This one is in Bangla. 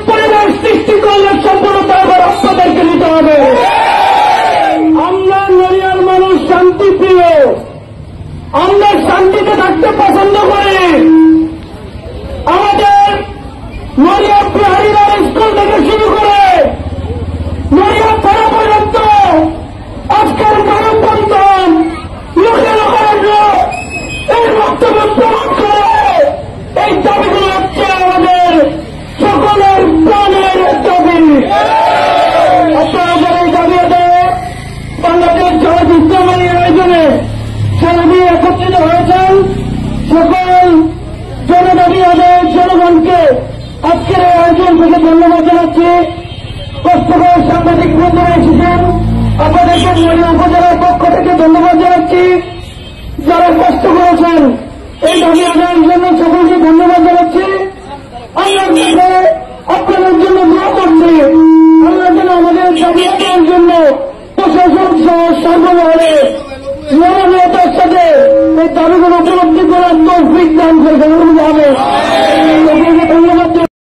পরিবেশ সৃষ্টি করলে সম্পূর্ণতা আবার আপনাদেরকে নিতে হবে। আমরা নড়িয়ার মানুষ শান্তিপ্রিয়, আমরা শান্তিতে থাকতে পছন্দ করি। আমাদের নড়িয়া বিহারীরা স্কুল থেকে শুরু করে নড়িয়া পাড়া পর্যন্ত আজকের মানববন্ধন লোকের এই বক্তব্য প্রমাণ করে এই দাবিগুলো হচ্ছে আমাদের সকলের প্রাণের দাবি। আপনারা যারা এই দাবি আদায়ে বাংলাদেশ জামাত ইসলামী আয়োজনে সারা দিয়ে একত্রিত হয়েছেন, সকল জনদাবি আদায়ের জনগণকে আজকের এই আয়োজন থেকে ধন্যবাদ জানাচ্ছি। কষ্ট করে সাংবাদিক বন্ধুরা এসেছেন, আপনাদেরকে নড়িয়া উপজেলার পক্ষ থেকে ধন্যবাদ জানাচ্ছি। যারা কষ্ট করেছেন এই দাবি আদায়ের জন্য সকলকে ধন্যবাদ জানাচ্ছি। আল্লাহর কাছে আপনাদের জন্য দোয়া করছি, আল্লাহ যেন আমাদের দাবি আদায়ের জন্য প্রশাসন সহ সর্বমহলে মানবীয়তার সাথে এই দাবিগুলো উপলব্ধি করার তৌফিক দান করে।